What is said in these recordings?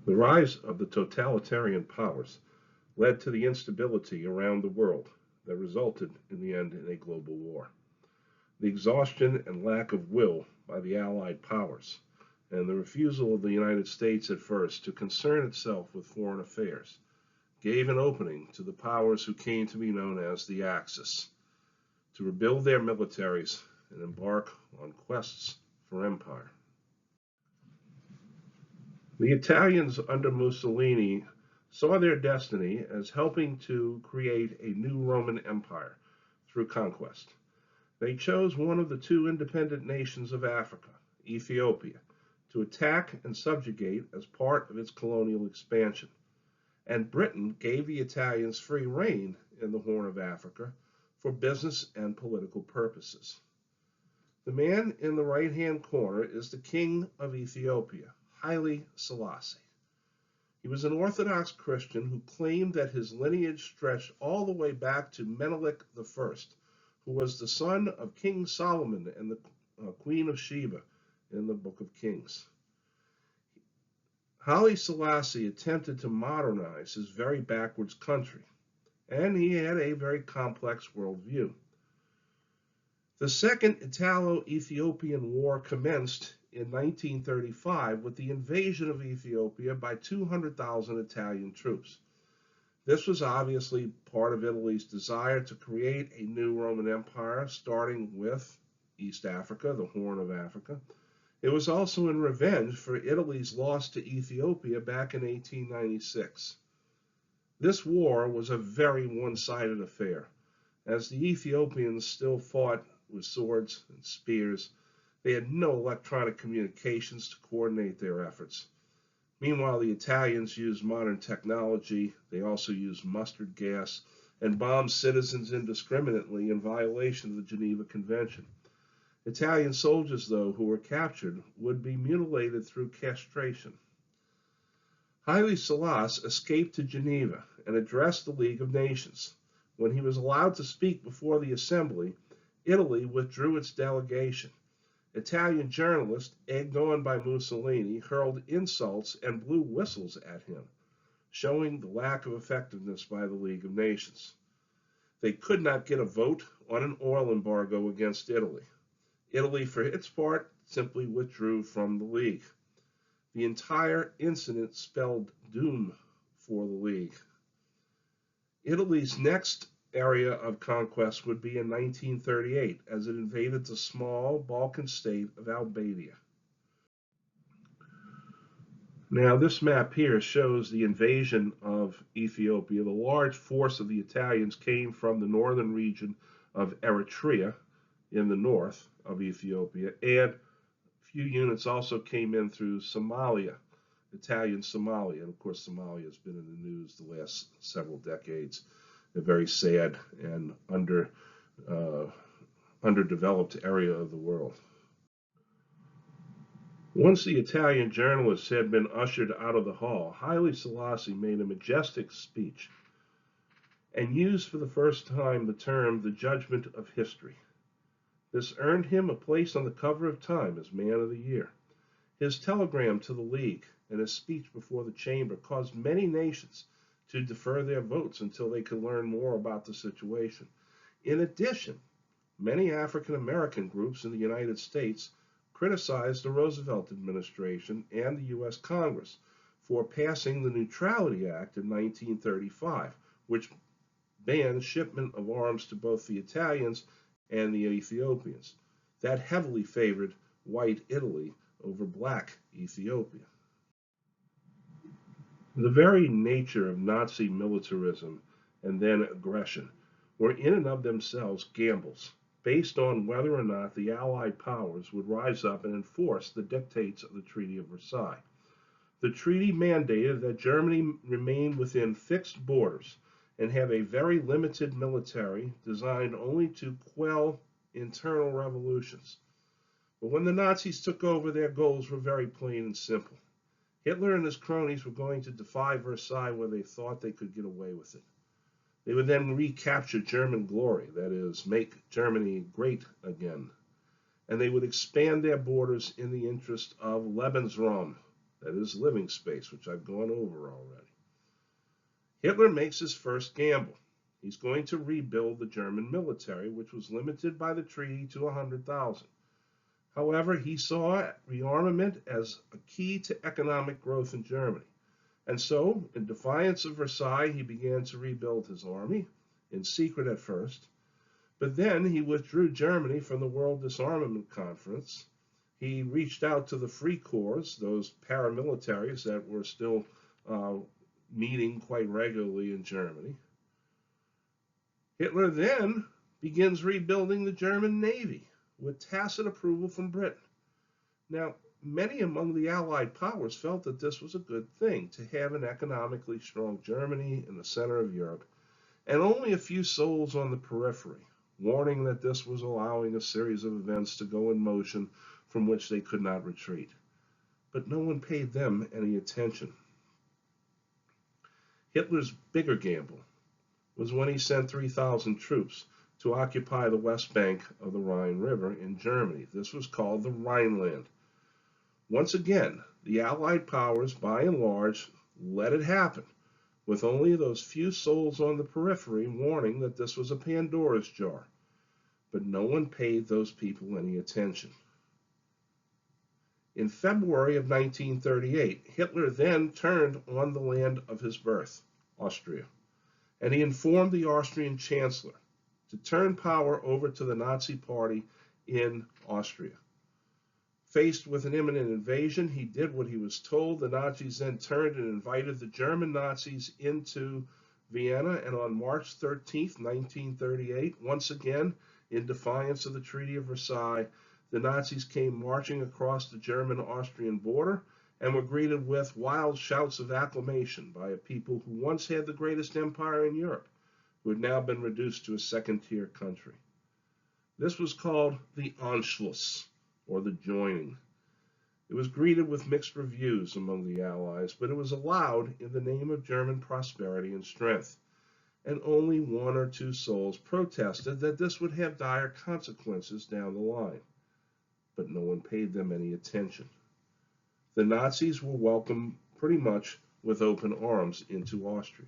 The rise of the totalitarian powers led to the instability around the world that resulted in the end in a global war. The exhaustion and lack of will by the Allied powers, and the refusal of the United States at first to concern itself with foreign affairs, gave an opening to the powers who came to be known as the Axis to rebuild their militaries and embark on quests for empire. The Italians under Mussolini saw their destiny as helping to create a new Roman Empire through conquest. They chose one of the two independent nations of Africa, Ethiopia, to attack and subjugate as part of its colonial expansion. And Britain gave the Italians free rein in the Horn of Africa for business and political purposes. The man in the right-hand corner is the king of Ethiopia, Haile Selassie. He was an Orthodox Christian who claimed that his lineage stretched all the way back to Menelik I, who was the son of King Solomon and the Queen of Sheba in the Book of Kings. Haile Selassie attempted to modernize his very backwards country, and he had a very complex worldview. The Second Italo-Ethiopian War commenced in 1935 with the invasion of Ethiopia by 200,000 Italian troops. This was obviously part of Italy's desire to create a new Roman Empire, starting with East Africa, the Horn of Africa. It was also in revenge for Italy's loss to Ethiopia back in 1896. This war was a very one-sided affair, as the Ethiopians still fought with swords and spears. They had no electronic communications to coordinate their efforts. Meanwhile, the Italians used modern technology. They also used mustard gas and bombed citizens indiscriminately in violation of the Geneva Convention. Italian soldiers, though, who were captured, would be mutilated through castration. Haile Selassie escaped to Geneva and addressed the League of Nations. When he was allowed to speak before the Assembly, Italy withdrew its delegation. Italian journalists, egged on by Mussolini, hurled insults and blew whistles at him, showing the lack of effectiveness by the League of Nations. They could not get a vote on an oil embargo against Italy. Italy, for its part, simply withdrew from the League. The entire incident spelled doom for the League. Italy's next area of conquest would be in 1938, as it invaded the small Balkan state of Albania. Now, this map here shows the invasion of Ethiopia. The large force of the Italians came from the northern region of Eritrea in the north of Ethiopia, and a few units also came in through Somalia, Italian Somalia. And of course, Somalia has been in the news the last several decades. A very sad and underdeveloped area of the world. Once the Italian journalists had been ushered out of the hall, Haile Selassie made a majestic speech and used for the first time the term the judgment of history. This earned him a place on the cover of Time as Man of the Year. His telegram to the League and his speech before the chamber caused many nations to defer their votes until they could learn more about the situation. In addition, many African American groups in the United States criticized the Roosevelt administration and the U.S. Congress for passing the Neutrality Act in 1935, which banned shipment of arms to both the Italians and the Ethiopians. That heavily favored white Italy over black Ethiopia. The very nature of Nazi militarism and then aggression were in and of themselves gambles, based on whether or not the Allied powers would rise up and enforce the dictates of the Treaty of Versailles. The treaty mandated that Germany remain within fixed borders and have a very limited military designed only to quell internal revolutions. But when the Nazis took over, their goals were very plain and simple. Hitler and his cronies were going to defy Versailles where they thought they could get away with it. They would then recapture German glory, that is, make Germany great again. And they would expand their borders in the interest of Lebensraum, that is living space, which I've gone over already. Hitler makes his first gamble. He's going to rebuild the German military, which was limited by the treaty to 100,000. However, he saw rearmament as a key to economic growth in Germany. And so, in defiance of Versailles, he began to rebuild his army, in secret at first. But then he withdrew Germany from the World Disarmament Conference. He reached out to the Free Corps, those paramilitaries that were still meeting quite regularly in Germany. Hitler then begins rebuilding the German Navy with tacit approval from Britain. Now, many among the Allied powers felt that this was a good thing, to have an economically strong Germany in the center of Europe, and only a few souls on the periphery, warning that this was allowing a series of events to go in motion from which they could not retreat. But no one paid them any attention. Hitler's bigger gamble was when he sent 3,000 troops to occupy the west bank of the Rhine River in Germany. This was called the Rhineland. Once again, the Allied powers, by and large, let it happen, with only those few souls on the periphery warning that this was a Pandora's jar. But no one paid those people any attention. In February of 1938, Hitler then turned on the land of his birth, Austria, and he informed the Austrian Chancellor to turn power over to the Nazi Party in Austria. Faced with an imminent invasion, he did what he was told. The Nazis then turned and invited the German Nazis into Vienna, and on March 13, 1938, once again, in defiance of the Treaty of Versailles, the Nazis came marching across the German-Austrian border and were greeted with wild shouts of acclamation by a people who once had the greatest empire in Europe, who had now been reduced to a second-tier country. This was called the Anschluss, or the joining. It was greeted with mixed reviews among the Allies, but it was allowed in the name of German prosperity and strength. And only one or two souls protested that this would have dire consequences down the line. But no one paid them any attention. The Nazis were welcomed pretty much with open arms into Austria.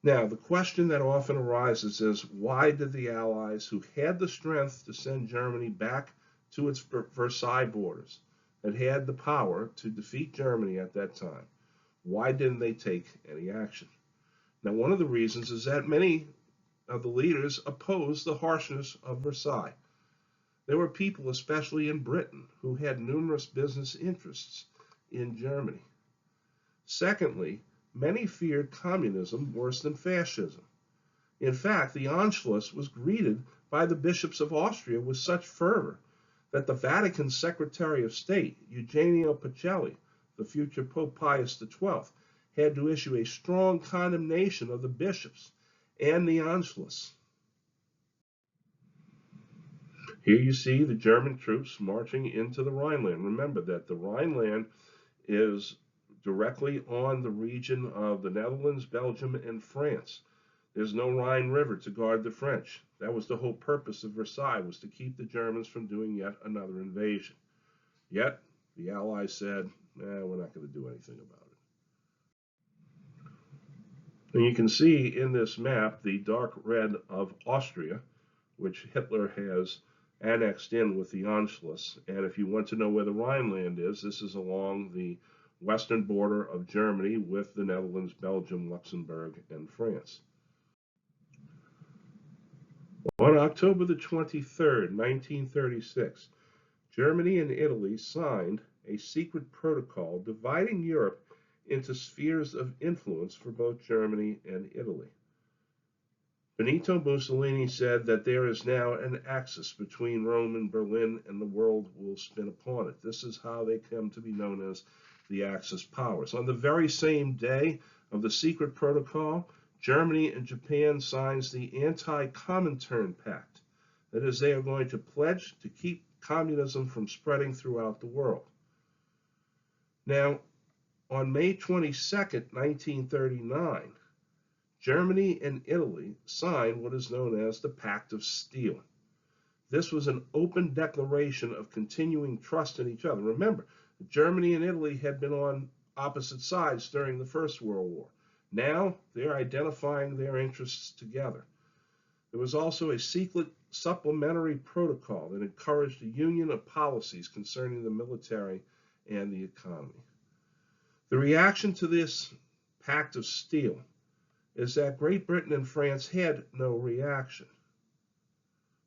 Now, the question that often arises is, why did the Allies, who had the strength to send Germany back to its Versailles borders, that had the power to defeat Germany at that time, why didn't they take any action? Now, one of the reasons is that many of the leaders opposed the harshness of Versailles. There were people, especially in Britain, who had numerous business interests in Germany. Secondly, many feared communism worse than fascism. In fact, the Anschluss was greeted by the bishops of Austria with such fervor that the Vatican Secretary of State, Eugenio Pacelli, the future Pope Pius XII, had to issue a strong condemnation of the bishops and the Anschluss. Here you see the German troops marching into the Rhineland. Remember that the Rhineland is directly on the region of the Netherlands, Belgium, and France. There's no Rhine River to guard the French. That was the whole purpose of Versailles, was to keep the Germans from doing yet another invasion. Yet, the Allies said, we're not going to do anything about it. And you can see in this map the dark red of Austria, which Hitler has annexed in with the Anschluss. And if you want to know where the Rhineland is, this is along the western border of Germany with the Netherlands, Belgium, Luxembourg, and France. On October the 23rd, 1936, Germany and Italy signed a secret protocol dividing Europe into spheres of influence for both Germany and Italy. Benito Mussolini said that there is now an axis between Rome and Berlin, and the world will spin upon it. This is how they come to be known as the Axis powers. On the very same day of the secret protocol, Germany and Japan signs the Anti-Comintern Pact. That is, they are going to pledge to keep communism from spreading throughout the world. Now, on May 22nd, 1939, Germany and Italy signed what is known as the Pact of Steel. This was an open declaration of continuing trust in each other. Remember, Germany and Italy had been on opposite sides during the First World War. Now they're identifying their interests together. There was also a secret supplementary protocol that encouraged a union of policies concerning the military and the economy. The reaction to this Pact of Steel is that Great Britain and France had no reaction.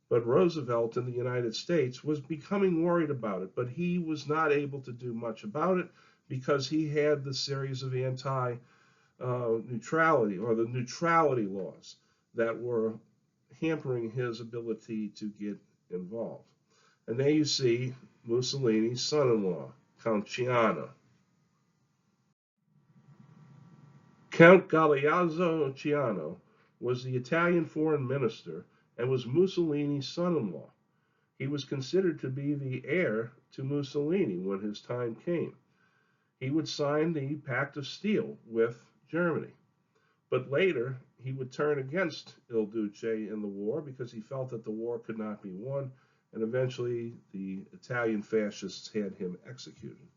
But Roosevelt in the United States was becoming worried about it, but he was not able to do much about it because he had the series of anti-neutrality or the neutrality laws that were hampering his ability to get involved. And there you see Mussolini's son-in-law, Count Ciano. Count Galeazzo Ciano was the Italian foreign minister and was Mussolini's son-in-law. He was considered to be the heir to Mussolini when his time came. He would sign the Pact of Steel with Germany. But later, he would turn against Il Duce in the war because he felt that the war could not be won, and eventually the Italian fascists had him executed.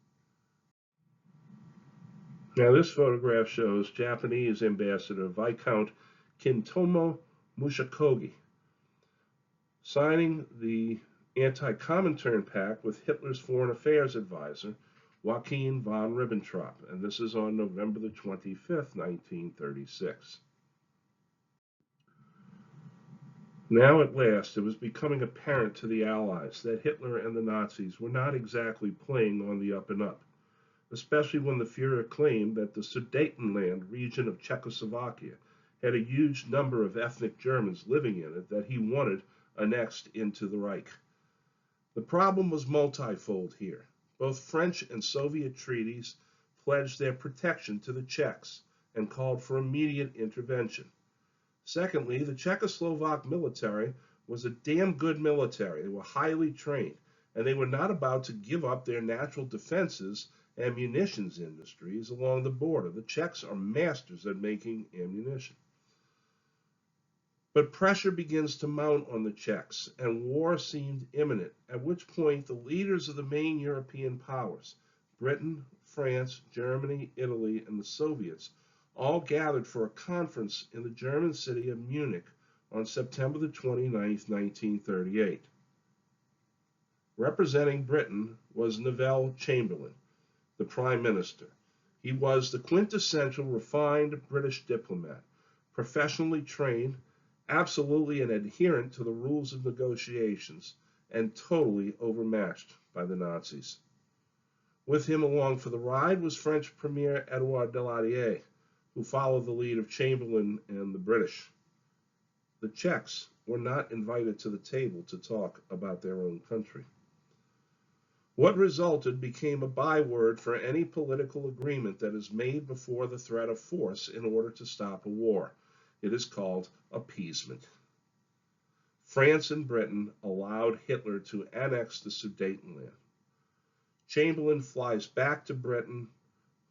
Now, this photograph shows Japanese Ambassador Viscount Kintomo Mushakogi signing the Anti-Comintern Pact with Hitler's Foreign Affairs advisor, Joachim von Ribbentrop, and this is on November the 25th, 1936. Now at last, it was becoming apparent to the Allies that Hitler and the Nazis were not exactly playing on the up and up, especially when the Führer claimed that the Sudetenland region of Czechoslovakia had a huge number of ethnic Germans living in it that he wanted annexed into the Reich. The problem was multifold here. Both French and Soviet treaties pledged their protection to the Czechs and called for immediate intervention. Secondly, the Czechoslovak military was a damn good military. They were highly trained, and they were not about to give up their natural defenses and munitions industries along the border. The Czechs are masters at making ammunition. But pressure begins to mount on the Czechs, and war seemed imminent, at which point the leaders of the main European powers, Britain, France, Germany, Italy, and the Soviets, all gathered for a conference in the German city of Munich on September the 29th, 1938. Representing Britain was Neville Chamberlain, the Prime Minister. He was the quintessential refined British diplomat, professionally trained, absolutely an adherent to the rules of negotiations, and totally overmatched by the Nazis. With him along for the ride was French Premier Edouard Daladier, who followed the lead of Chamberlain and the British. The Czechs were not invited to the table to talk about their own country. What resulted became a byword for any political agreement that is made before the threat of force in order to stop a war. It is called appeasement. France and Britain allowed Hitler to annex the Sudetenland. Chamberlain flies back to Britain,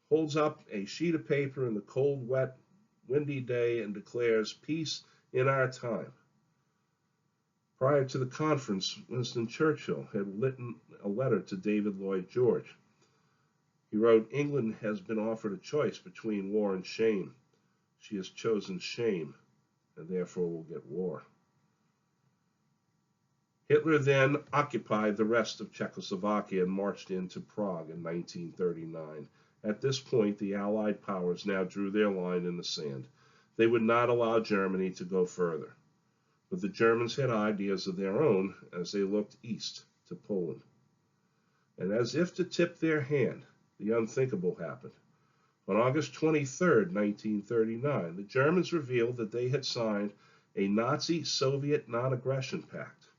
holds up a sheet of paper in the cold, wet, windy day and declares, "Peace in our time." Prior to the conference, Winston Churchill had written a letter to David Lloyd George. He wrote, "England has been offered a choice between war and shame. She has chosen shame, and therefore will get war." Hitler then occupied the rest of Czechoslovakia and marched into Prague in 1939. At this point, the Allied powers now drew their line in the sand. They would not allow Germany to go further. But the Germans had ideas of their own as they looked east to Poland. And as if to tip their hand, the unthinkable happened. On August 23, 1939, the Germans revealed that they had signed a Nazi-Soviet non-aggression pact.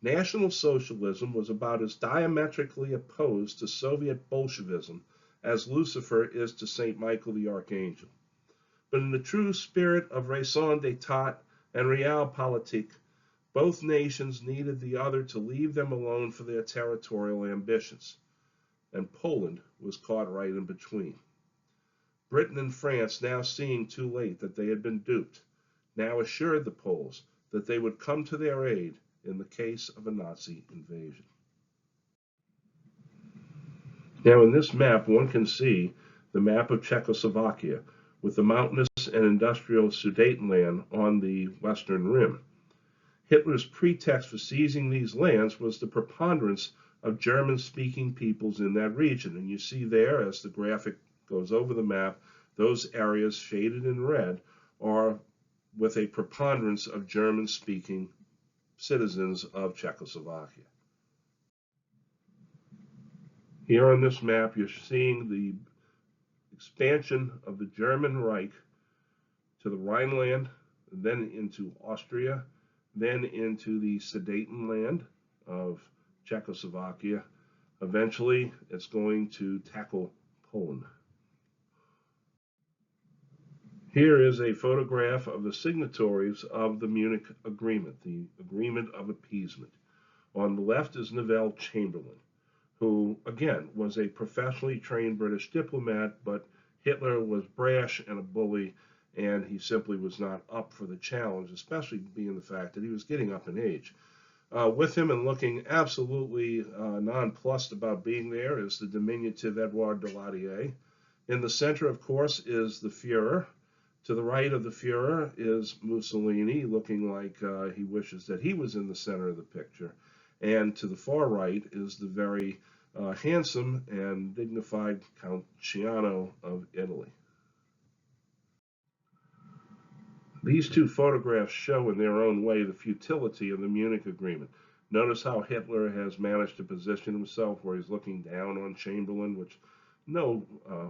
National Socialism was about as diametrically opposed to Soviet Bolshevism as Lucifer is to St. Michael the Archangel. But in the true spirit of raison d'etat and realpolitik, both nations needed the other to leave them alone for their territorial ambitions. And Poland was caught right in between. Britain and France, now seeing too late that they had been duped, now assured the Poles that they would come to their aid in the case of a Nazi invasion. Now in this map, one can see the map of Czechoslovakia with the mountainous and industrial Sudetenland on the western rim. Hitler's pretext for seizing these lands was the preponderance of German-speaking peoples in that region. And you see there, as the graphic goes over the map, those areas shaded in red are with a preponderance of German-speaking citizens of Czechoslovakia. Here on this map, you're seeing the expansion of the German Reich to the Rhineland, then into Austria, then into the Sudetenland of Czechoslovakia. Eventually, it's going to tackle Poland. Here is a photograph of the signatories of the Munich Agreement, the Agreement of Appeasement. On the left is Neville Chamberlain, who, again, was a professionally trained British diplomat, but Hitler was brash and a bully, and he simply was not up for the challenge, especially being the fact that he was getting up in age. With him and looking absolutely nonplussed about being there is the diminutive Edouard Daladier. In the center, of course, is the Fuhrer. To the right of the Fuhrer is Mussolini, looking like he wishes that he was in the center of the picture. And to the far right is the very handsome and dignified Count Ciano of Italy. These two photographs show in their own way the futility of the Munich Agreement. Notice how Hitler has managed to position himself where he's looking down on Chamberlain, which no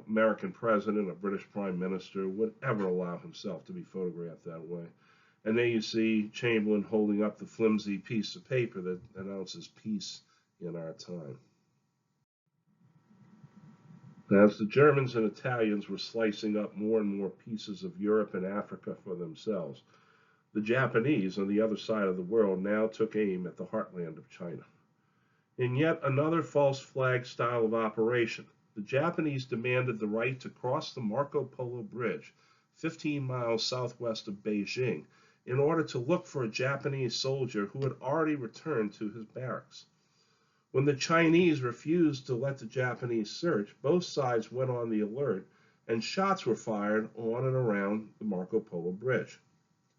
American president or British prime minister would ever allow himself to be photographed that way. And there you see Chamberlain holding up the flimsy piece of paper that announces peace in our time. As the Germans and Italians were slicing up more and more pieces of Europe and Africa for themselves, the Japanese on the other side of the world now took aim at the heartland of China. In yet another false flag style of operation, the Japanese demanded the right to cross the Marco Polo Bridge, 15 miles southwest of Beijing, in order to look for a Japanese soldier who had already returned to his barracks. When the Chinese refused to let the Japanese search, both sides went on the alert, and shots were fired on and around the Marco Polo Bridge.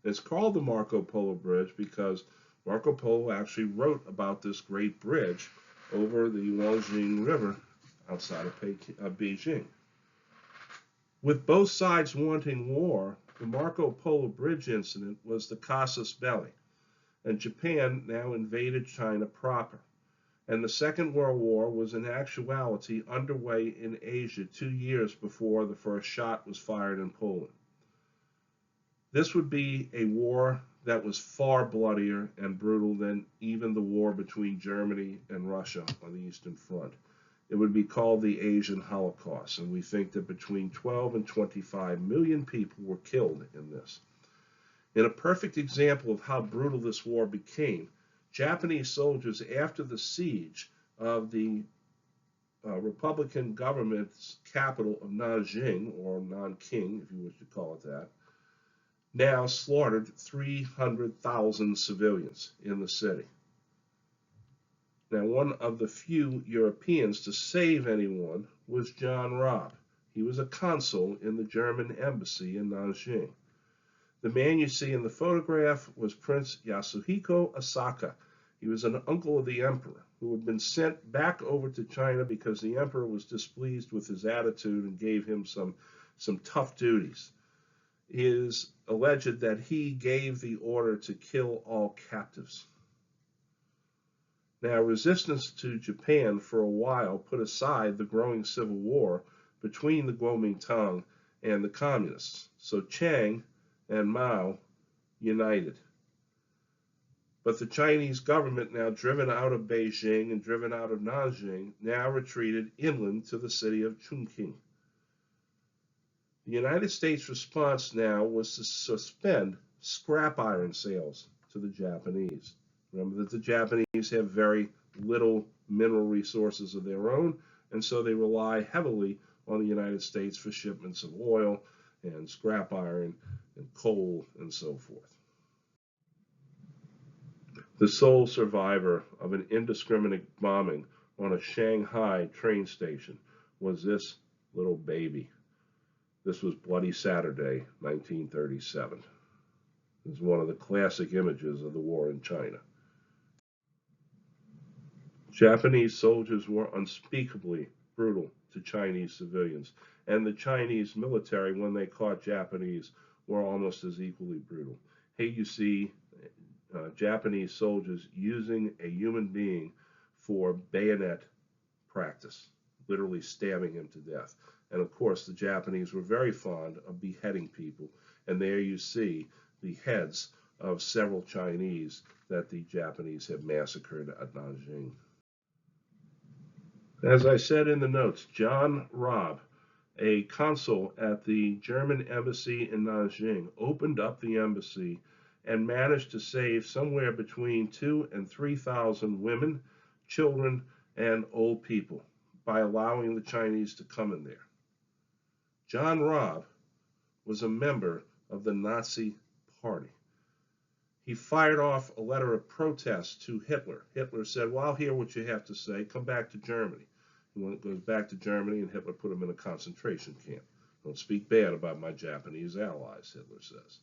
It's called the Marco Polo Bridge because Marco Polo actually wrote about this great bridge over the Lxxvii River outside of Beijing. With both sides wanting war, the Marco Polo Bridge incident was the casus belli, and Japan now invaded China proper. And the Second World War was in actuality underway in Asia 2 years before the first shot was fired in Poland. This would be a war that was far bloodier and brutal than even the war between Germany and Russia on the Eastern Front. It would be called the Asian Holocaust, and we think that between 12 and 25 million people were killed in this. In a perfect example of how brutal this war became, Japanese soldiers, after the siege of the Republican government's capital of Nanjing, or Nanking, if you wish to call it that, now slaughtered 300,000 civilians in the city. Now, one of the few Europeans to save anyone was John Robb. He was a consul in the German embassy in Nanjing. The man you see in the photograph was Prince Yasuhiko Asaka. He was an uncle of the emperor who had been sent back over to China because the emperor was displeased with his attitude and gave him some tough duties. It is alleged that he gave the order to kill all captives. Now, resistance to Japan for a while put aside the growing civil war between the Kuomintang and the communists, so Chiang and Mao united. But the Chinese government, now driven out of Beijing and driven out of Nanjing, now retreated inland to the city of Chongqing. The United States response now was to suspend scrap iron sales to the Japanese. Remember that the Japanese have very little mineral resources of their own, and so they rely heavily on the United States for shipments of oil and scrap iron and coal and so forth. The sole survivor of an indiscriminate bombing on a Shanghai train station was this little baby. This was Bloody Saturday, 1937. This is one of the classic images of the war in China. Japanese soldiers were unspeakably brutal to Chinese civilians, and the Chinese military, when they caught Japanese, were almost as equally brutal. Here you see Japanese soldiers using a human being for bayonet practice, literally stabbing him to death. And of course, the Japanese were very fond of beheading people, and there you see the heads of several Chinese that the Japanese have massacred at Nanjing. As I said in the notes, John Robb, a consul at the German embassy in Nanjing, opened up the embassy and managed to save somewhere between 2,000 and 3,000 women, children, and old people by allowing the Chinese to come in there. John Robb was a member of the Nazi Party. He fired off a letter of protest to Hitler. Hitler said, well, I'll hear what you have to say. Come back to Germany. He goes back to Germany, and Hitler put him in a concentration camp. Don't speak bad about my Japanese allies, Hitler says.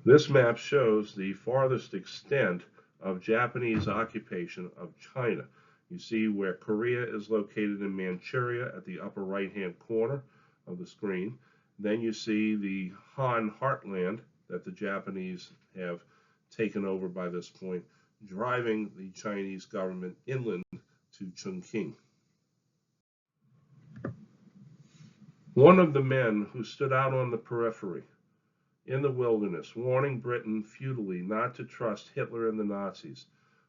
This map shows the farthest extent of Japanese occupation of China. You see where Korea is located in Manchuria at the upper right-hand corner of the screen. Then you see the Han heartland that the Japanese have taken over by this point, driving the Chinese government inland to Chongqing. One of the men who stood out on the periphery in the wilderness, warning Britain futilely not to trust Hitler and the Nazis,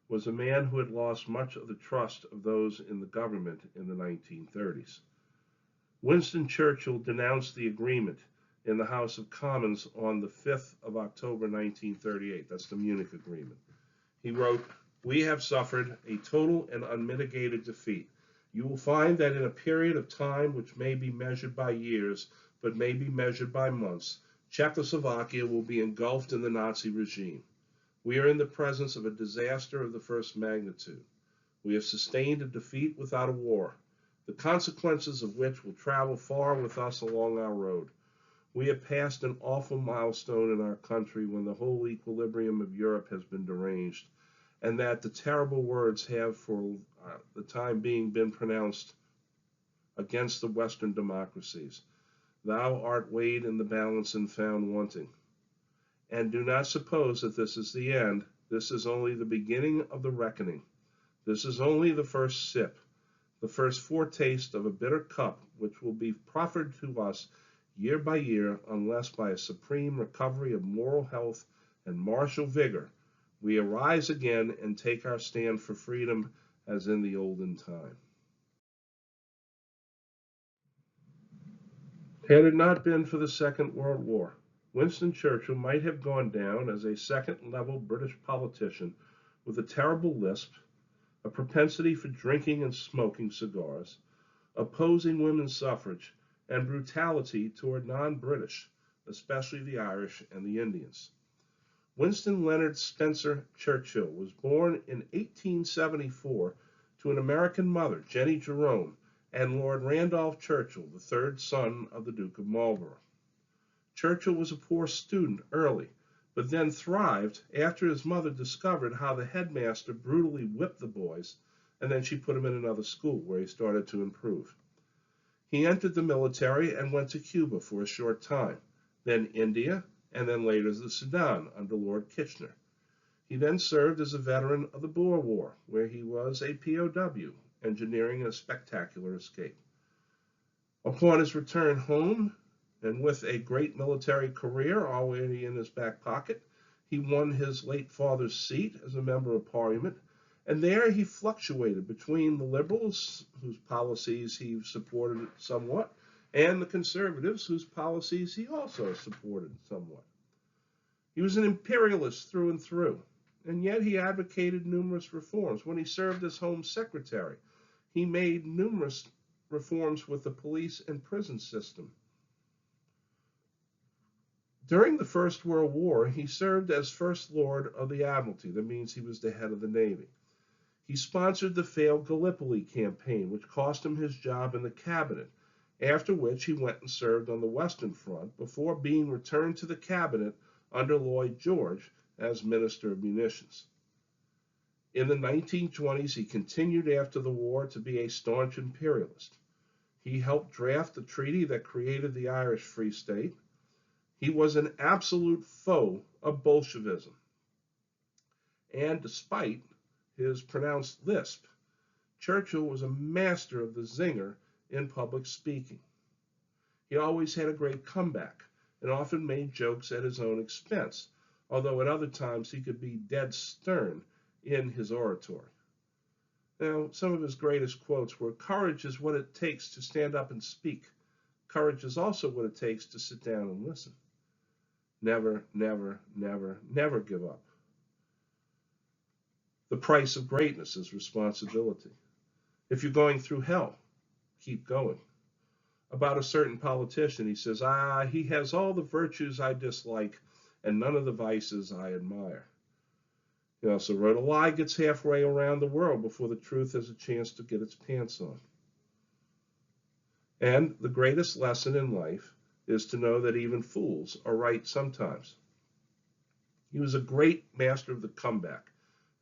was a man who had lost much of the trust of those in the government in the 1930s. Winston Churchill denounced the agreement in the House of Commons on the 5th of October 1938. That's the Munich Agreement. He wrote, "We have suffered a total and unmitigated defeat. You will find that in a period of time which may be measured by years, but may be measured by months, Czechoslovakia will be engulfed in the Nazi regime. We are in the presence of a disaster of the first magnitude. We have sustained a defeat without a war, the consequences of which will travel far with us along our road. We have passed an awful milestone in our country when the whole equilibrium of Europe has been deranged, and that the terrible words have for the time being been pronounced against the Western democracies. Thou art weighed in the balance and found wanting. And do not suppose that this is the end. This is only the beginning of the reckoning. This is only the first sip, the first foretaste of a bitter cup which will be proffered to us year by year, unless by a supreme recovery of moral health and martial vigor we arise again and take our stand for freedom as in the olden time." Had it not been for the Second World War, Winston Churchill might have gone down as a second-level British politician with a terrible lisp, a propensity for drinking and smoking cigars, opposing women's suffrage, and brutality toward non-British, especially the Irish and the Indians. Winston Leonard Spencer Churchill was born in 1874 to an American mother, Jenny Jerome, and Lord Randolph Churchill, the third son of the Duke of Marlborough. Churchill was a poor student early, but then thrived after his mother discovered how the headmaster brutally whipped the boys, and then she put him in another school where he started to improve. He entered the military and went to Cuba for a short time, then India, and then later the Sudan under Lord Kitchener. He then served as a veteran of the Boer War, where he was a POW, engineering a spectacular escape. Upon his return home, and with a great military career already in his back pocket, he won his late father's seat as a member of Parliament, and there he fluctuated between the Liberals, whose policies he supported somewhat, and the Conservatives, whose policies he also supported somewhat. He was an imperialist through and through, and yet he advocated numerous reforms. When he served as Home Secretary, he made numerous reforms with the police and prison system. During the First World War, he served as First Lord of the Admiralty. That means he was the head of the Navy. He sponsored the failed Gallipoli campaign, which cost him his job in the cabinet, after which he went and served on the Western Front before being returned to the cabinet under Lloyd George as Minister of Munitions. In the 1920s, he continued after the war to be a staunch imperialist. He helped draft the treaty that created the Irish Free State. He was an absolute foe of Bolshevism. And despite his pronounced lisp, Churchill was a master of the zinger in public speaking. He always had a great comeback and often made jokes at his own expense, although at other times he could be dead stern in his oratory. Now, some of his greatest quotes were, "Courage is what it takes to stand up and speak. Courage is also what it takes to sit down and listen. Never, never, never, never give up. The price of greatness is responsibility. If you're going through hell, keep going." About a certain politician, he says, he has all the virtues I dislike and none of the vices I admire. He also wrote, "A lie gets halfway around the world before the truth has a chance to get its pants on." And the greatest lesson in life is to know that even fools are right sometimes. He was a great master of the comeback.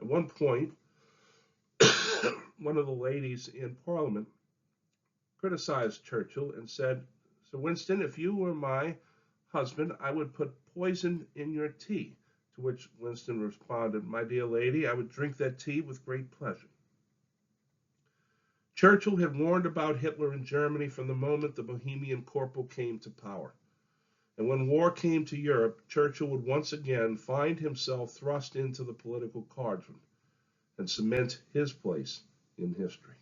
At one point, one of the ladies in Parliament criticized Churchill and said, "So Winston, if you were my husband, I would put poison in your tea." To which Winston responded, "My dear lady, I would drink that tea with great pleasure." Churchill had warned about Hitler in Germany from the moment the Bohemian corporal came to power. And when war came to Europe, Churchill would once again find himself thrust into the political cauldron and cement his place in history.